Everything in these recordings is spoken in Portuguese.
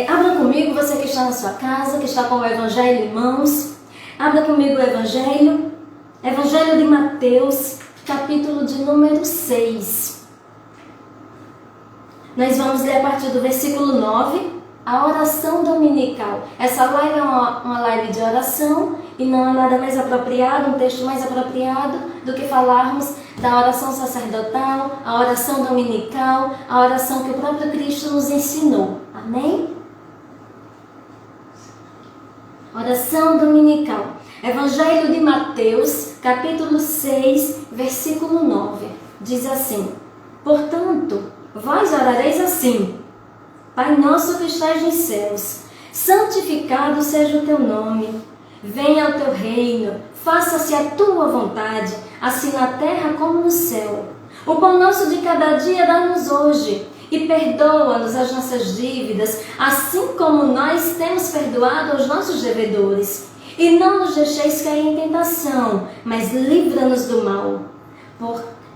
Abra comigo, você que está na sua casa, que está com o Evangelho em mãos. Abra comigo o Evangelho de Mateus, capítulo de número 6. Nós vamos ler a partir do versículo 9, a oração dominical. Essa live é uma live de oração e não é nada mais apropriado, um texto mais apropriado do que falarmos da oração sacerdotal, a oração dominical, a oração que o próprio Cristo nos ensinou. Amém? Oração dominical. Evangelho de Mateus, capítulo 6, versículo 9. Diz assim: Portanto, vós orareis assim: Pai nosso que estás nos céus, santificado seja o teu nome. Venha o teu reino, faça-se a tua vontade, assim na terra como no céu. O pão nosso de cada dia dá-nos hoje, e perdoa-nos as nossas dívidas, assim como nós temos perdoado aos nossos devedores. E não nos deixeis cair em tentação, mas livra-nos do mal.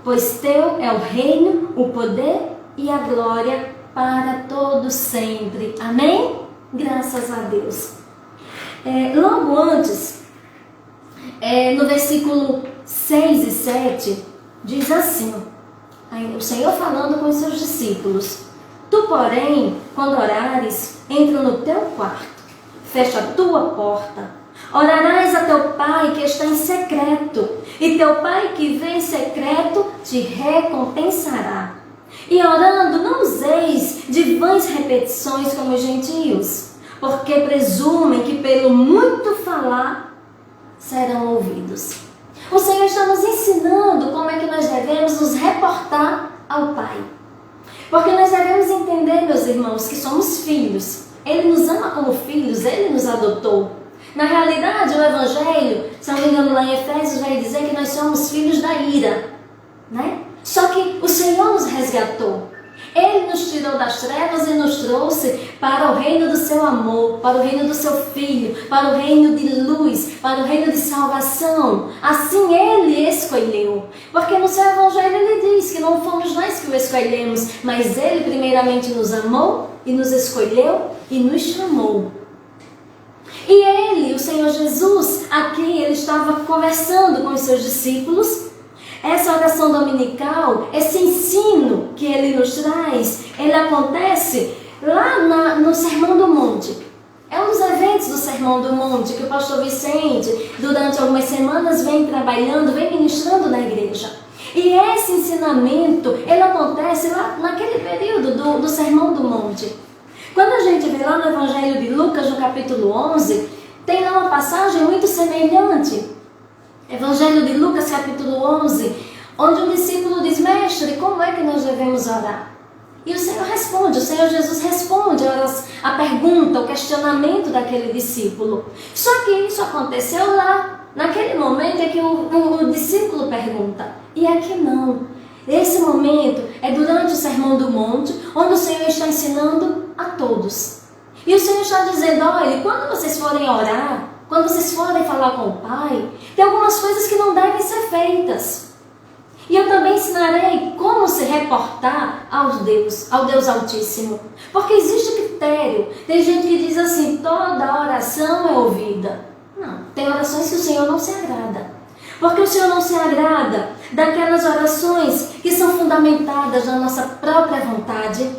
Pois teu é o reino, o poder e a glória para todos sempre. Amém? Graças a Deus. Logo antes, no versículo 6 e 7, diz assim, o Senhor falando com os seus discípulos: Tu, porém, quando orares, entra no teu quarto, fecha a tua porta, orarás a teu Pai que está em secreto, e teu Pai que vê em secreto te recompensará. E orando, não useis de vãs repetições como os gentios, porque presumem que pelo muito falar serão ouvidos. O Senhor está nos ensinando como é que nós devemos nos reportar ao Pai. Porque nós devemos entender, meus irmãos, que somos filhos. Ele nos ama como filhos, Ele nos adotou. Na realidade, o Evangelho, se não me engano, lá em Efésios vai dizer que nós somos filhos da ira, né? Só que o Senhor nos resgatou. Ele nos tirou das trevas e nos trouxe para o reino do seu amor, para o reino do seu Filho, para o reino de luz, para o reino de salvação. Assim Ele escolheu. Porque no seu Evangelho Ele diz que não fomos nós que o escolhemos, mas Ele primeiramente nos amou e nos escolheu e nos chamou. E Ele, o Senhor Jesus, aqui Ele estava conversando com os seus discípulos. Essa oração dominical, esse ensino que Ele nos traz, ele acontece lá no Sermão do Monte. É um dos eventos do Sermão do Monte que o pastor Vicente, durante algumas semanas, vem trabalhando, vem ministrando na igreja. E esse ensinamento, ele acontece lá naquele período do Sermão do Monte. Quando a gente vê lá no Evangelho de Lucas, no capítulo 11, tem lá uma passagem muito semelhante. Evangelho de Lucas, capítulo 11, onde um discípulo diz: Mestre, como é que nós devemos orar? E o Senhor Jesus responde a pergunta, o questionamento daquele discípulo. Só que isso aconteceu lá, naquele momento em que o discípulo pergunta. E aqui não. Esse momento é durante o Sermão do Monte, onde o Senhor está ensinando a todos. E o Senhor está dizendo: olha, quando vocês forem orar, quando vocês forem falar com o Pai, tem algumas coisas que não devem ser feitas. E eu também ensinarei como se reportar ao Deus Altíssimo. Porque existe critério. Tem gente que diz assim: toda oração é ouvida. Não, tem orações que o Senhor não se agrada. Porque o Senhor não se agrada daquelas orações que são fundamentadas na nossa própria vontade.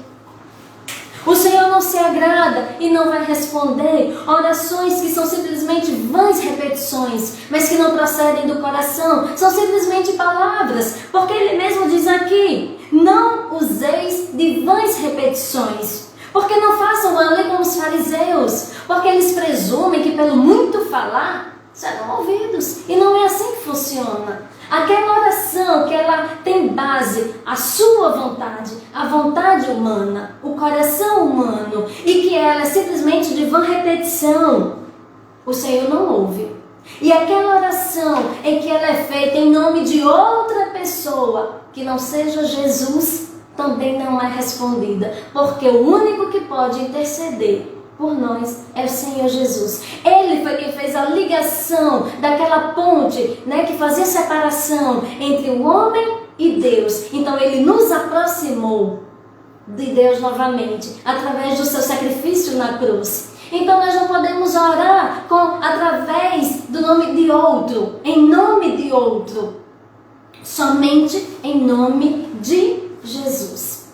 O Senhor não se agrada e não vai responder orações que são simplesmente vãs repetições, mas que não procedem do coração, são simplesmente palavras, porque Ele mesmo diz aqui: não useis de vãs repetições, porque não façam valer como os fariseus, porque eles presumem que pelo muito falar serão ouvidos, e não é assim que funciona. Aquela oração que ela tem base a sua vontade, a vontade humana, o coração humano, e que ela é simplesmente de vã repetição, o Senhor não ouve. E aquela oração em que ela é feita em nome de outra pessoa, que não seja Jesus, também não é respondida, porque o único que pode interceder por nós é o Senhor Jesus. Ele foi quem fez a ligação daquela ponte, né, que fazia separação entre o homem e Deus. Então Ele nos aproximou de Deus novamente, através do seu sacrifício na cruz. Então nós não podemos orar através do nome de outro, em nome de outro, somente em nome de Jesus.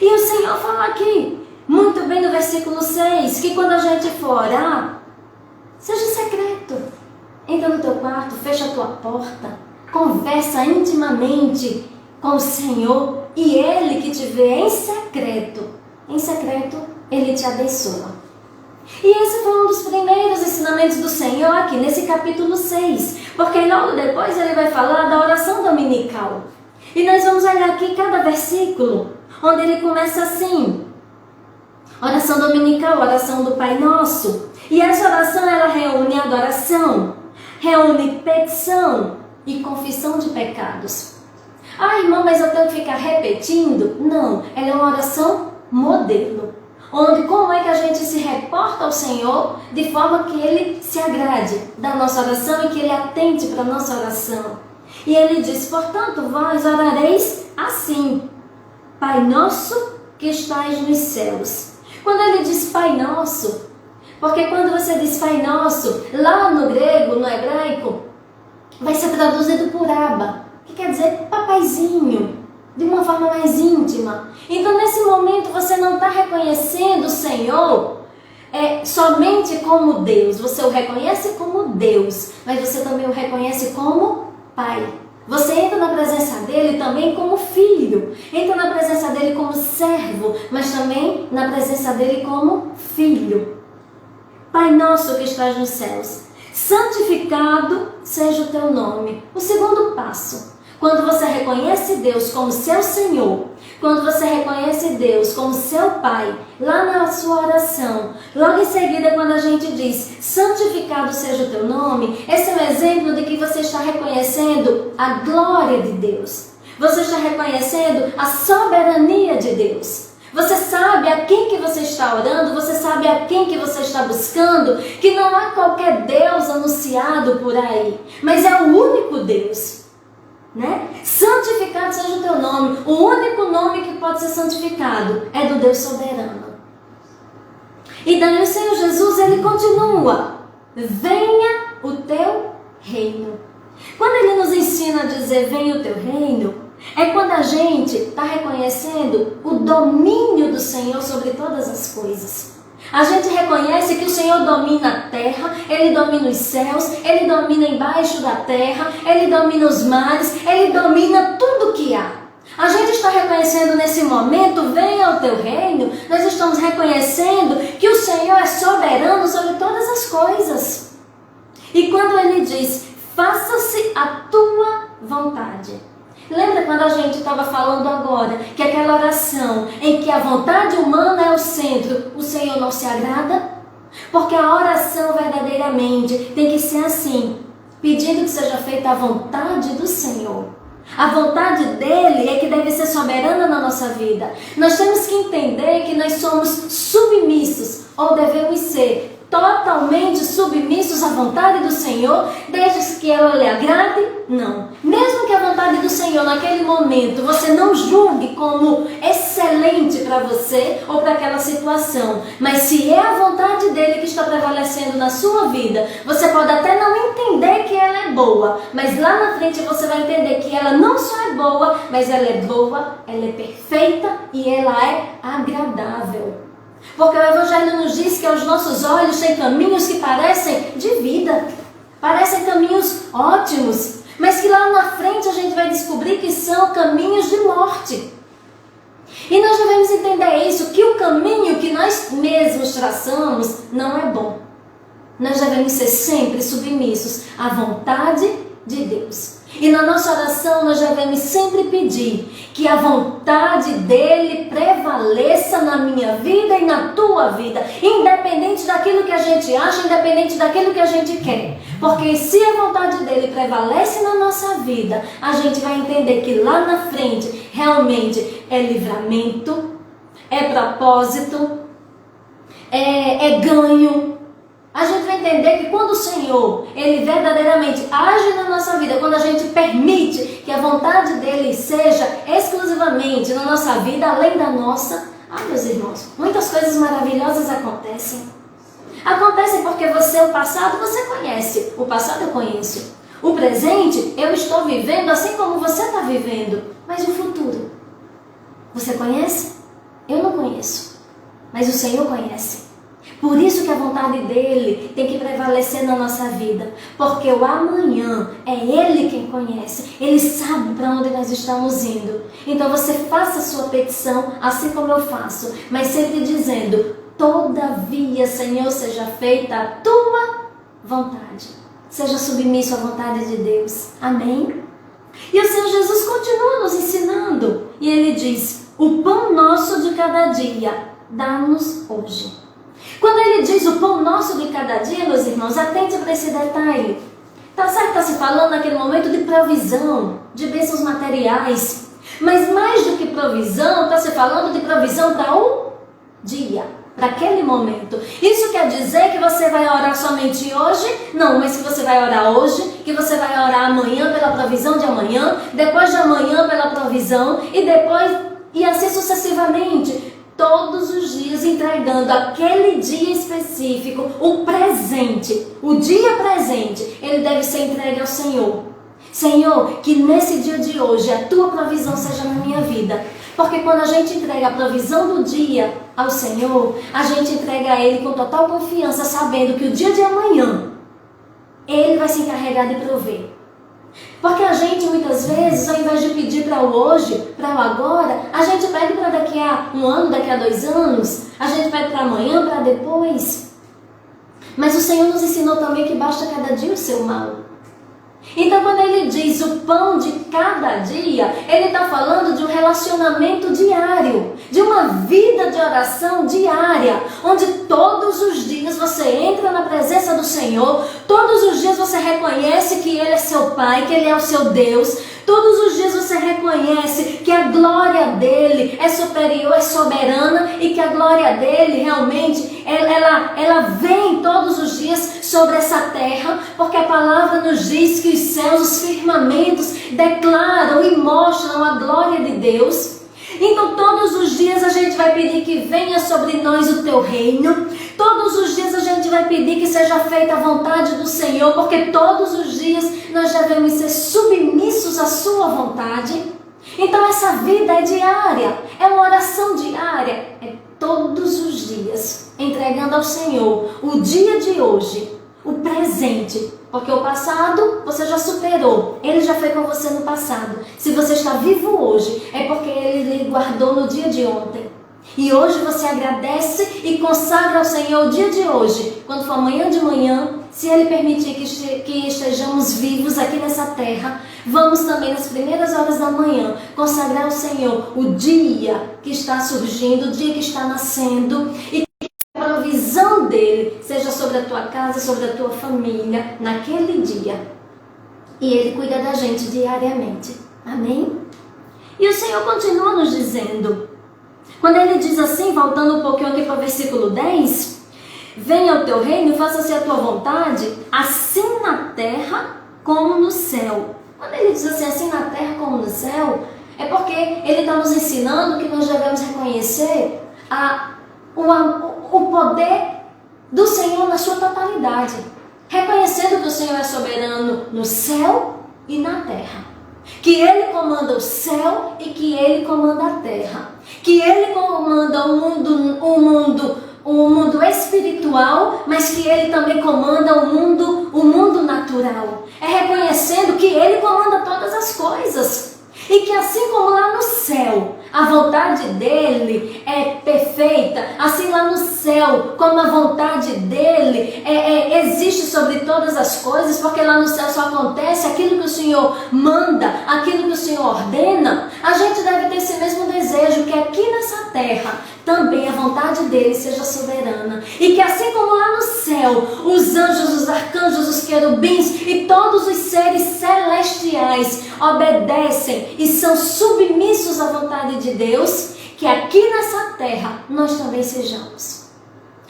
E o Senhor fala aqui, muito bem no versículo 6, que quando a gente for orar, seja secreto. Entra no teu quarto, fecha a tua porta, conversa intimamente com o Senhor e Ele que te vê em secreto, Ele te abençoa. E esse foi um dos primeiros ensinamentos do Senhor aqui nesse capítulo 6, porque logo depois Ele vai falar da oração dominical. E nós vamos olhar aqui cada versículo, onde Ele começa assim: oração dominical, oração do Pai Nosso. E essa oração, ela reúne adoração, reúne petição e confissão de pecados. Ah, irmão, mas eu tenho que ficar repetindo? Não, ela é uma oração modelo, onde como é que a gente se reporta ao Senhor de forma que Ele se agrade da nossa oração e que Ele atente para a nossa oração. E Ele diz, portanto, vós orareis assim: Pai Nosso que estais nos céus. Quando Ele diz Pai Nosso, porque quando você diz Pai Nosso, lá no grego, no hebraico, vai ser traduzido por Abba, que quer dizer papaizinho, de uma forma mais íntima. Então nesse momento você não está reconhecendo o Senhor somente como Deus, você o reconhece como Deus, mas você também o reconhece como Pai. Você entra na presença dele também como filho, entra na presença dele como servo, mas também na presença dele como filho. Pai nosso que estás nos céus, santificado seja o teu nome. O segundo passo, quando você reconhece Deus como seu Senhor, quando você reconhece Deus como seu Pai, lá na sua oração, logo em seguida quando a gente diz, santificado seja o teu nome, esse é um exemplo de que você está reconhecendo a glória de Deus. Você está reconhecendo a soberania de Deus. Você sabe a quem que você está orando, você sabe a quem que você está buscando, que não há qualquer Deus anunciado por aí, mas é o único Deus, né? Santificado seja o teu nome. O único nome que pode ser santificado é do Deus soberano. E daí o Senhor Jesus, ele continua: venha o teu reino. Quando ele nos ensina a dizer venha o teu reino, é quando a gente está reconhecendo o domínio do Senhor sobre todas as coisas. A gente reconhece que o Senhor domina a terra, Ele domina os céus, Ele domina embaixo da terra, Ele domina os mares, Ele domina tudo que há. A gente está reconhecendo nesse momento, venha o teu reino, nós estamos reconhecendo que o Senhor é soberano sobre todas as coisas. E quando Ele diz, faça-se a tua vontade. Lembra quando a gente estava falando agora que aquela oração em que a vontade humana é o centro, o Senhor não se agrada? Porque a oração verdadeiramente tem que ser assim, pedindo que seja feita a vontade do Senhor. A vontade dele é que deve ser soberana na nossa vida. Nós temos que entender que nós somos submissos, ou devemos ser totalmente submissos à vontade do Senhor, desde que ela lhe agrade? Não. Mesmo que a vontade do Senhor naquele momento você não julgue como excelente para você ou para aquela situação, mas se é a vontade dele que está prevalecendo na sua vida, você pode até não entender que ela é boa, mas lá na frente você vai entender que ela não só é boa, mas ela é boa, ela é perfeita e ela é agradável. Porque o Evangelho nos diz que aos nossos olhos tem caminhos que parecem de vida, parecem caminhos ótimos, mas que lá na frente a gente vai descobrir que são caminhos de morte. E nós devemos entender isso, que o caminho que nós mesmos traçamos não é bom. Nós devemos ser sempre submissos à vontade de Deus. E na nossa oração nós devemos sempre pedir que a vontade dele prevaleça na minha vida e na tua vida, independente daquilo que a gente acha, independente daquilo que a gente quer. Porque se a vontade dele prevalece na nossa vida, a gente vai entender que lá na frente realmente é livramento, é propósito, é ganho. A gente vai entender que quando o Senhor, Ele verdadeiramente age na nossa vida, quando a gente permite que a vontade dEle seja exclusivamente na nossa vida, além da nossa, meus irmãos, muitas coisas maravilhosas acontecem. Acontecem porque o passado você conhece, o passado eu conheço. O presente eu estou vivendo assim como você está vivendo, mas o futuro, você conhece? Eu não conheço, mas o Senhor conhece. Por isso que a vontade dEle tem que prevalecer na nossa vida, porque o amanhã é Ele quem conhece, Ele sabe para onde nós estamos indo. Então você faça a sua petição assim como eu faço, mas sempre dizendo: todavia, Senhor, seja feita a tua vontade. Seja submisso à vontade de Deus. Amém? E o Senhor Jesus continua nos ensinando, e Ele diz: o pão nosso de cada dia, dá-nos hoje. Quando Ele diz o pão nosso de cada dia, meus irmãos, atente para esse detalhe. Tá certo, está se falando naquele momento de provisão, de bênçãos materiais. Mas mais do que provisão, está se falando de provisão para o dia, para aquele momento. Isso quer dizer que você vai orar somente hoje? Não, mas que você vai orar hoje, que você vai orar amanhã pela provisão de amanhã, depois de amanhã pela provisão, e depois, e assim sucessivamente. Todos os dias entregando aquele dia específico, o presente, o dia presente, ele deve ser entregue ao Senhor. Senhor, que nesse dia de hoje a tua provisão seja na minha vida. Porque quando a gente entrega a provisão do dia ao Senhor, a gente entrega a Ele com total confiança, sabendo que o dia de amanhã, Ele vai se encarregar de prover. Porque a gente muitas vezes, ao invés de pedir para o hoje, para o agora, a gente pede para daqui a 1 ano, daqui a 2 anos, a gente pede para amanhã, para depois. Mas o Senhor nos ensinou também que basta cada dia o seu mal. Então quando Ele diz o pão de cada dia, Ele está falando de um relacionamento diário, de uma vida de oração diária, onde todos os dias você entra na presença do Senhor, todos os dias você reconhece que Ele é seu Pai, que Ele é o seu Deus, todos os dias você reconhece que a glória dEle é superior, é soberana, e que a glória dEle realmente, ela vem todos os dias sobre essa terra, porque a palavra nos diz que os céus, os firmamentos declaram e mostram a glória de Deus. Então todos os dias a gente vai pedir que venha sobre nós o teu reino, todos os dias a gente vai pedir que seja feita a vontade do Senhor, porque todos os dias nós devemos ser submissos à sua vontade. Então essa vida é diária, é uma oração diária, é todos os dias entregando ao Senhor o dia de hoje, o presente, porque o passado você já superou, Ele já foi com você no passado. Se você está vivo hoje, é porque Ele lhe guardou no dia de ontem. E hoje você agradece e consagra ao Senhor o dia de hoje. Quando for amanhã de manhã, se Ele permitir que estejamos vivos aqui nessa terra, vamos também nas primeiras horas da manhã consagrar ao Senhor o dia que está surgindo, o dia que está nascendo, e a provisão dEle seja sobre a tua casa, sobre a tua família, naquele dia. E Ele cuida da gente diariamente. Amém? E o Senhor continua nos dizendo, quando Ele diz assim, voltando um pouquinho aqui para o versículo 10, venha o teu reino e faça-se a tua vontade, assim na terra como no céu. Quando Ele diz assim na terra como no céu, é porque Ele está nos ensinando que nós devemos reconhecer o poder do Senhor na sua totalidade, reconhecendo que o Senhor é soberano no céu e na terra, que Ele comanda o céu e que Ele comanda a terra, que Ele comanda o mundo espiritual, mas que Ele também comanda o mundo natural. É reconhecendo que Ele comanda todas as coisas. E que assim como lá no céu a vontade dEle é perfeita, assim lá no céu como a vontade dEle existe sobre todas as coisas, porque lá no céu só acontece aquilo que o Senhor manda, aquilo que o Senhor ordena, a gente deve ter esse mesmo desejo, que aqui nessa terra também a vontade dEle seja soberana. E que assim como lá no céu os anjos, os arcanjos, os querubins e todos os seres celestiais obedecem e são submissos à vontade de Deus, que aqui nessa terra nós também sejamos.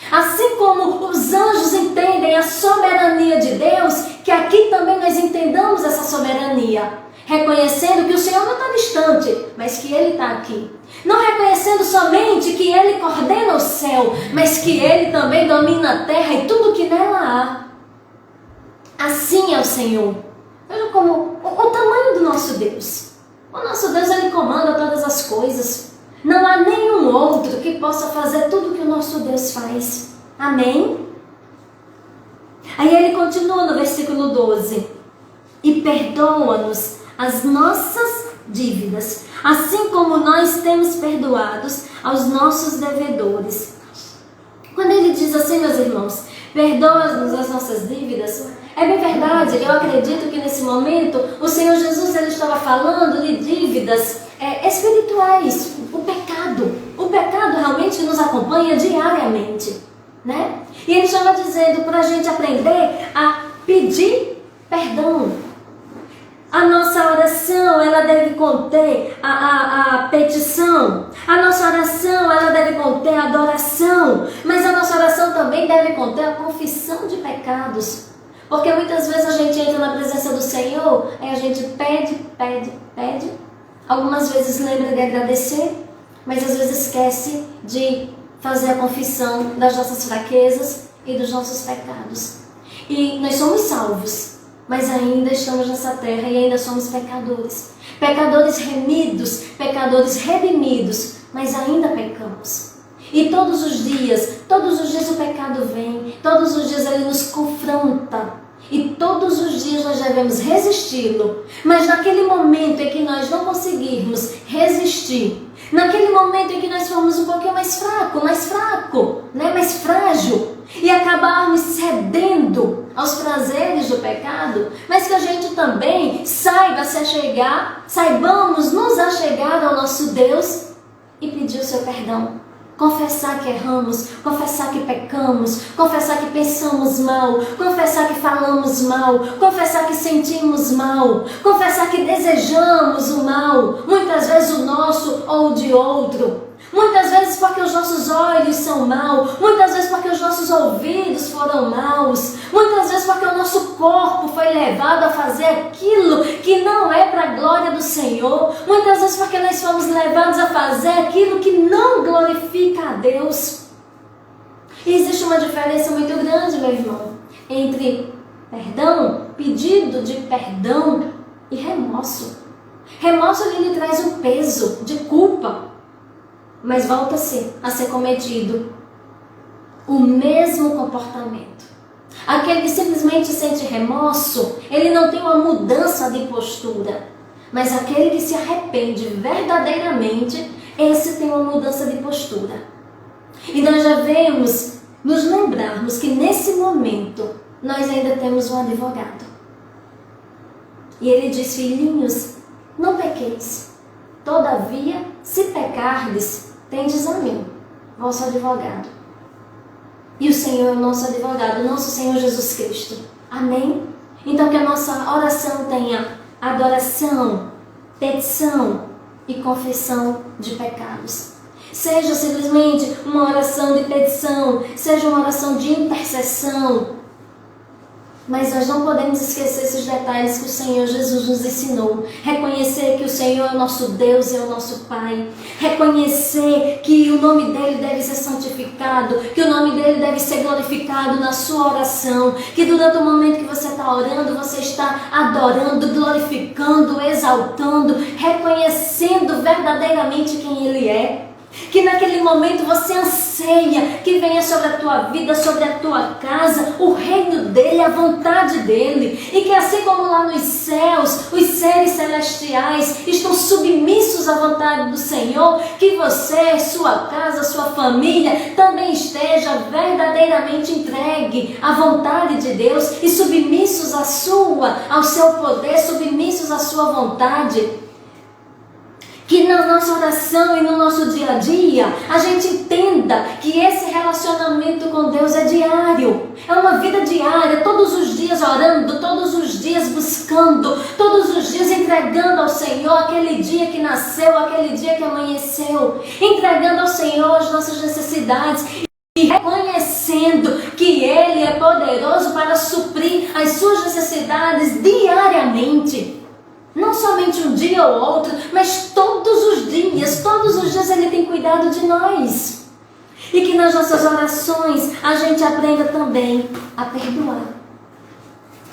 Assim como os anjos entendem a soberania de Deus, que aqui também nós entendamos essa soberania, reconhecendo que o Senhor não está distante, mas que Ele está aqui. Não reconhecendo somente que Ele coordena o céu, mas que Ele também domina a terra e tudo que nela há. Assim é o Senhor. Veja como o tamanho do nosso Deus. O nosso Deus, Ele comanda todas as coisas. Não há nenhum outro que possa fazer tudo que o nosso Deus faz. Amém? Aí ele continua no versículo 12. E perdoa-nos as nossas dívidas, assim como nós temos perdoados aos nossos devedores. Quando ele diz assim, meus irmãos, perdoa-nos as nossas dívidas, é bem verdade. Eu acredito que nesse momento o Senhor Jesus, ele estava falando de dívidas espirituais. O pecado realmente nos acompanha diariamente, né? E ele estava dizendo para a gente aprender a pedir perdão. A nossa oração, ela deve conter a petição. A nossa oração, ela deve conter a adoração. Mas a nossa oração também deve conter a confissão de pecados. Porque muitas vezes a gente entra na presença do Senhor, aí a gente pede. Algumas vezes lembra de agradecer, mas às vezes esquece de fazer a confissão das nossas fraquezas e dos nossos pecados. E nós somos salvos, mas ainda estamos nessa terra e ainda somos pecadores. Pecadores remidos, pecadores redimidos, mas ainda pecamos. E todos os dias o pecado vem, todos os dias ele nos confronta. E todos os dias nós devemos resisti-lo. Mas naquele momento em que nós não conseguirmos resistir, naquele momento em que nós formos um pouquinho mais fraco, né? Mais frágil, e acabarmos cedendo aos prazeres do pecado, mas que a gente também saibamos nos achegar ao nosso Deus e pedir o seu perdão. Confessar que erramos, confessar que pecamos, confessar que pensamos mal, confessar que falamos mal, confessar que sentimos mal, confessar que desejamos o mal, muitas vezes o nosso ou o de outro. Muitas vezes porque os nossos olhos são maus, muitas vezes porque os nossos ouvidos foram maus, muitas vezes porque o nosso corpo foi levado a fazer aquilo que não é para a glória do Senhor, muitas vezes porque nós fomos levados a fazer aquilo que não glorifica a Deus. E existe uma diferença muito grande, meu irmão, entre perdão, pedido de perdão e remorso. Remorso ele traz um peso de culpa, mas volta-se a ser cometido o mesmo comportamento. Aquele que simplesmente sente remorso, ele não tem uma mudança de postura. Mas aquele que se arrepende verdadeiramente, esse tem uma mudança de postura. E nós devemos nos lembrarmos que nesse momento, nós ainda temos um advogado. E ele diz, filhinhos, não pequeis. Todavia, se pecardes, tendes a mim, vosso advogado. E o Senhor é o nosso advogado, nosso Senhor Jesus Cristo. Amém? Então que a nossa oração tenha adoração, petição e confissão de pecados. Seja simplesmente uma oração de petição, seja uma oração de intercessão. Mas nós não podemos esquecer esses detalhes que o Senhor Jesus nos ensinou. Reconhecer que o Senhor é o nosso Deus e é o nosso Pai. Reconhecer que o nome dEle deve ser santificado, que o nome dEle deve ser glorificado na sua oração. Que durante o momento que você está orando, você está adorando, glorificando, exaltando, reconhecendo verdadeiramente quem Ele é. Que naquele momento você anseia que venha sobre a tua vida, sobre a tua casa, o reino dEle, a vontade dEle. E que assim como lá nos céus, os seres celestiais estão submissos à vontade do Senhor, que você, sua casa, sua família também esteja verdadeiramente entregue à vontade de Deus e submissos ao seu poder, submissos à sua vontade. Que na nossa oração e no nosso dia a dia, a gente entenda que esse relacionamento com Deus é diário. É uma vida diária, todos os dias orando, todos os dias buscando, todos os dias entregando ao Senhor aquele dia que nasceu, aquele dia que amanheceu. Entregando ao Senhor as nossas necessidades. e reconhecendo que Ele é poderoso para suprir as suas necessidades diariamente. Não somente um dia ou outro, mas todos os dias Ele tem cuidado de nós. E que nas nossas orações a gente aprenda também a perdoar.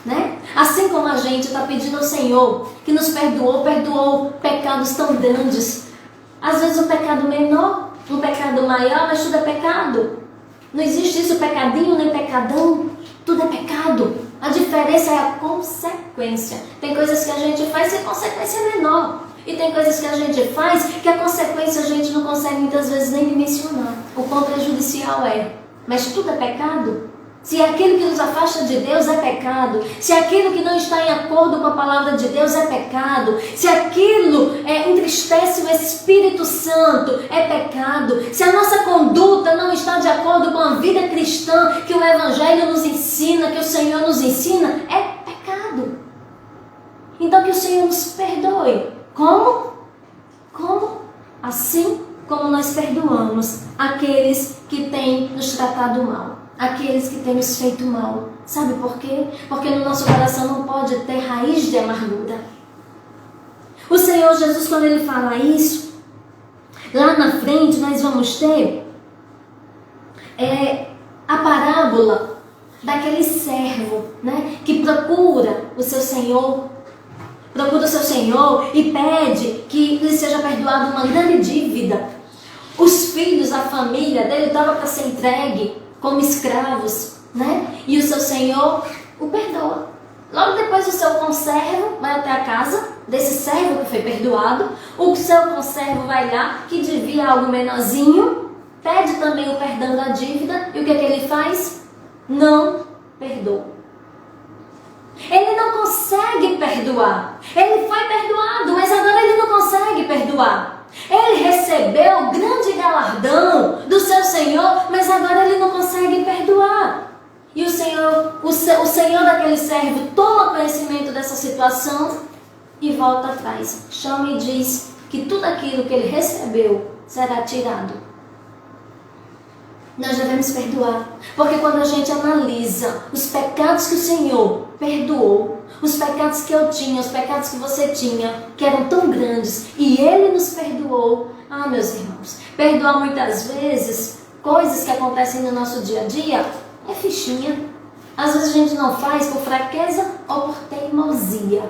Né? Assim como a gente está pedindo ao Senhor que nos perdoou pecados tão grandes. Às vezes um pecado menor, um pecado maior, mas tudo é pecado. Não existe isso, pecadinho nem pecadão. Tudo é pecado. A diferença é a consequência. Tem coisas que a gente faz e a consequência é menor. E tem coisas que a gente faz que a consequência a gente não consegue muitas vezes nem dimensionar. O quão prejudicial é. Mas tudo é pecado. Se aquilo que nos afasta de Deus é pecado, se aquilo que não está em acordo com a palavra de Deus é pecado, se aquilo entristece o Espírito Santo é pecado, se a nossa conduta não está de acordo com a vida cristã que o Evangelho nos ensina, que o Senhor nos ensina, é pecado. Então que o Senhor nos perdoe. Como? Como? Assim como nós perdoamos aqueles que têm nos tratado mal. Aqueles que têm nos feito mal. Sabe por quê? Porque no nosso coração não pode ter raiz de amargura. O Senhor Jesus, quando Ele fala isso, lá na frente nós vamos ter a parábola daquele servo, né, que procura o seu Senhor e pede que lhe seja perdoada uma grande dívida. Os filhos, a família dele estava para ser entregue como escravos, né? E o seu Senhor o perdoa. Logo depois o seu conservo vai até a casa desse servo que foi perdoado. O seu conservo vai lá, que devia algo menorzinho, pede também o perdão da dívida. E o que é que ele faz? Não perdoa. Ele não consegue perdoar. Ele foi perdoado, mas agora ele não consegue perdoar. Ele recebeu o grande galardão do seu Senhor, mas agora ele não consegue perdoar. E o Senhor daquele servo toma conhecimento dessa situação e volta atrás. Chama e diz que tudo aquilo que ele recebeu será tirado. Nós devemos perdoar, porque quando a gente analisa os pecados que o Senhor perdoou, os pecados que eu tinha, os pecados que você tinha, que eram tão grandes, e Ele nos perdoou. Meus irmãos, perdoar muitas vezes coisas que acontecem no nosso dia a dia é fichinha. Às vezes a gente não faz por fraqueza ou por teimosia.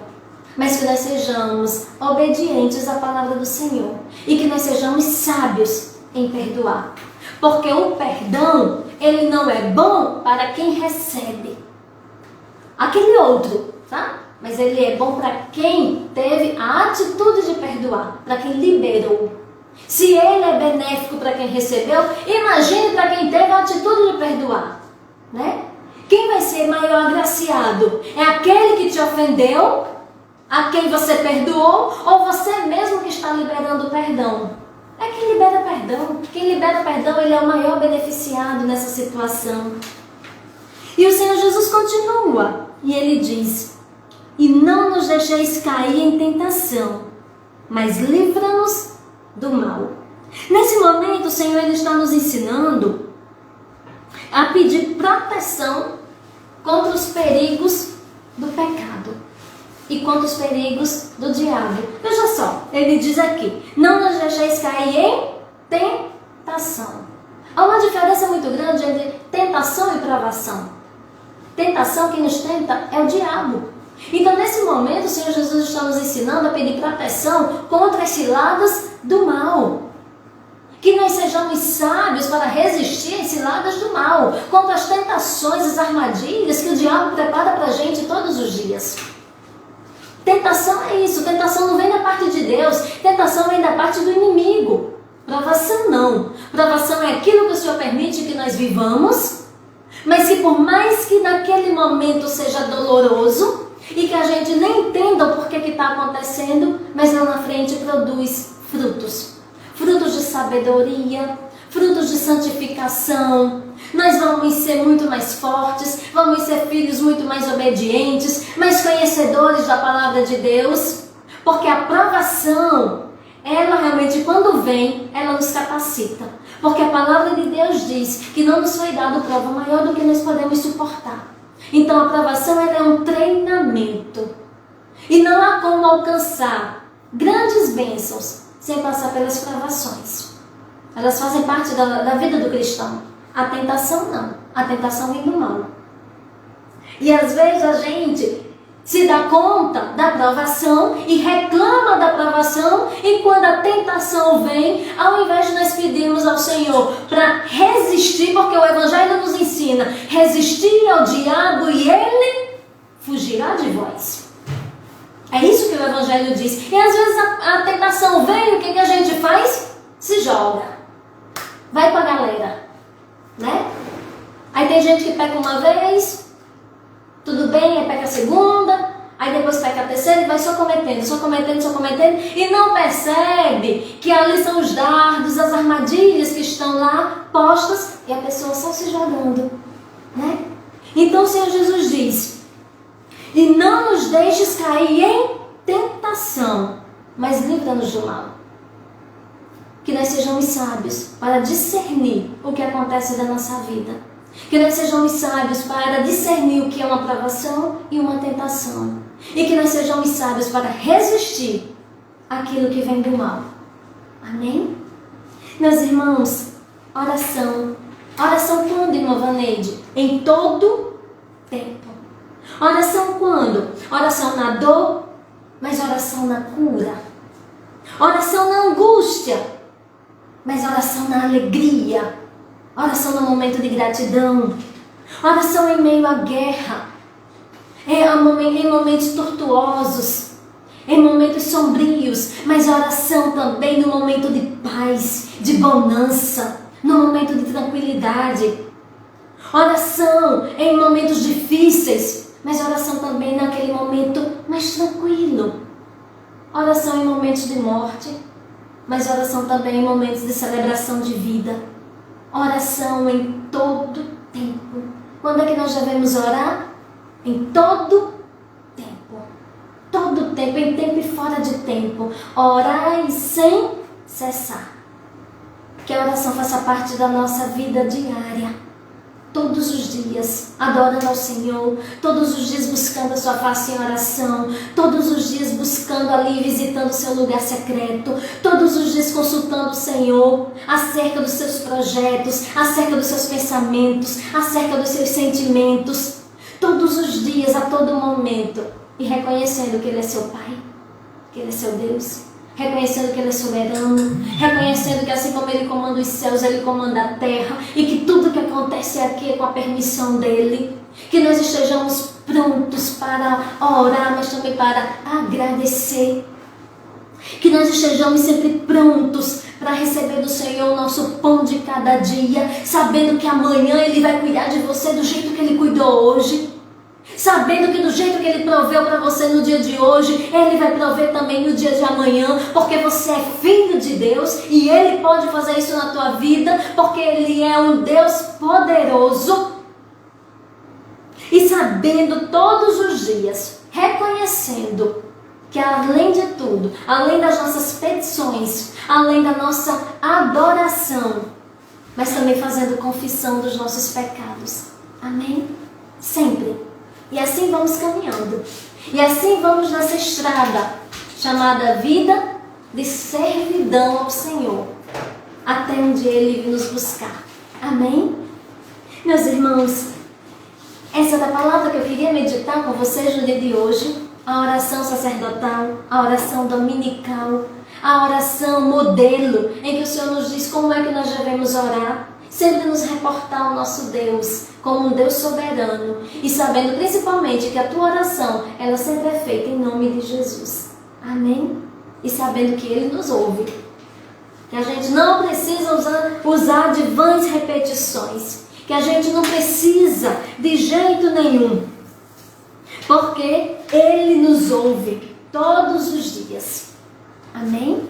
Mas que nós sejamos obedientes à palavra do Senhor e que nós sejamos sábios em perdoar. Porque o perdão, ele não é bom para quem recebe. Aquele outro, tá? Mas ele é bom para quem teve a atitude de perdoar, para quem liberou. Se ele é benéfico para quem recebeu, imagine para quem teve a atitude de perdoar, né? Quem vai ser maior agraciado? É aquele que te ofendeu, a quem você perdoou, ou você mesmo que está liberando perdão? É quem libera perdão. Quem libera perdão, ele é o maior beneficiado nessa situação. E o Senhor Jesus continua. E ele diz: e não nos deixeis cair em tentação, mas livra-nos do mal. Nesse momento, o Senhor ele está nos ensinando a pedir proteção contra os perigos do pecado e contra os perigos do diabo. Veja só, ele diz aqui: não nos deixeis cair em tentação. Há uma diferença muito grande entre tentação e provação. Tentação, quem nos tenta é o diabo. Então, nesse momento, o Senhor Jesus está nos ensinando a pedir proteção contra as ciladas do mal. Que nós sejamos sábios para resistir às ciladas do mal, contra as tentações, as armadilhas que o diabo prepara para a gente todos os dias. Tentação é isso, tentação não vem da parte de Deus, tentação vem da parte do inimigo. Provação não. Provação é aquilo que o Senhor permite que nós vivamos, mas que por mais que naquele momento seja doloroso, e que a gente nem entenda o porquê que está acontecendo, mas lá na frente produz frutos. Frutos de sabedoria, frutos de santificação. Nós vamos ser muito mais fortes, vamos ser filhos muito mais obedientes, mais conhecedores da palavra de Deus, porque a provação, ela realmente quando vem, ela nos capacita. Porque a palavra de Deus diz que não nos foi dado prova maior do que nós podemos suportar. Então a provação ela é um treinamento. E não há como alcançar grandes bênçãos sem passar pelas provações. Elas fazem parte da vida do cristão. A tentação não. A tentação vem do mal. E às vezes a gente se dá conta da provação e reclama da provação, e quando a tentação vem, ao invés de nós pedirmos ao Senhor para resistir, porque o Evangelho nos ensina, resistir ao diabo e ele fugirá de vós. É isso que o Evangelho diz. E às vezes a tentação vem, o que a gente faz? Se joga. Vai pra galera. Né? Aí tem gente que peca uma vez, tudo bem, aí peca a segunda, aí depois peca a terceira e vai só cometendo, e não percebe que ali são os dardos, as armadilhas que estão lá postas e a pessoa só se jogando, né? Então o Senhor Jesus diz: e não nos deixes cair em tentação, mas livra-nos do mal. Que nós sejamos sábios para discernir o que acontece da nossa vida. Que nós sejamos sábios para discernir o que é uma provação e uma tentação. E que nós sejamos sábios para resistir àquilo que vem do mal. Amém? Meus irmãos, oração. Oração quando, irmã Vaneide? Em todo tempo. Oração quando? Oração na dor, mas oração na cura. Oração na angústia, mas oração na alegria. Oração no momento de gratidão. Oração em meio à guerra. Em momentos tortuosos. Em momentos sombrios. Mas oração também no momento de paz, de bonança. No momento de tranquilidade. Oração em momentos difíceis. Mas oração também naquele momento mais tranquilo. Oração em momentos de morte. Mas oração também em momentos de celebração de vida. Oração em todo tempo. Quando é que nós devemos orar? Em todo tempo. Todo tempo, em tempo e fora de tempo. Orai sem cessar. Que a oração faça parte da nossa vida diária. Todos os dias, adorando ao Senhor, todos os dias buscando a sua face em oração, todos os dias buscando ali, visitando o seu lugar secreto, todos os dias consultando o Senhor acerca dos seus projetos, acerca dos seus pensamentos, acerca dos seus sentimentos, todos os dias, a todo momento, e reconhecendo que Ele é seu Pai, que Ele é seu Deus, reconhecendo que Ele é soberano, reconhecendo que assim como Ele comanda os céus, Ele comanda a terra, e que tudo que acontece aqui é com a permissão dEle, que nós estejamos prontos para orar, mas também para agradecer, que nós estejamos sempre prontos para receber do Senhor o nosso pão de cada dia, sabendo que amanhã Ele vai cuidar de você do jeito que Ele cuidou hoje, sabendo que do jeito que Ele proveu para você no dia de hoje, Ele vai prover também no dia de amanhã, porque você é filho de Deus e Ele pode fazer isso na tua vida, porque Ele é um Deus poderoso. E sabendo todos os dias, reconhecendo que além de tudo, além das nossas petições, além da nossa adoração, mas também fazendo confissão dos nossos pecados. Amém? Sempre. E assim vamos caminhando. E assim vamos nessa estrada chamada vida de servidão ao Senhor, até um dia Ele vir nos buscar. Amém? Meus irmãos, essa é a palavra que eu queria meditar com vocês no dia de hoje. A oração sacerdotal, a oração dominical, a oração modelo, em que o Senhor nos diz como é que nós devemos orar. Sempre nos reportar ao nosso Deus como um Deus soberano e sabendo principalmente que a tua oração, ela sempre é feita em nome de Jesus. Amém? E sabendo que Ele nos ouve. Que a gente não precisa usar de vãs repetições. Que a gente não precisa de jeito nenhum. Porque Ele nos ouve todos os dias. Amém?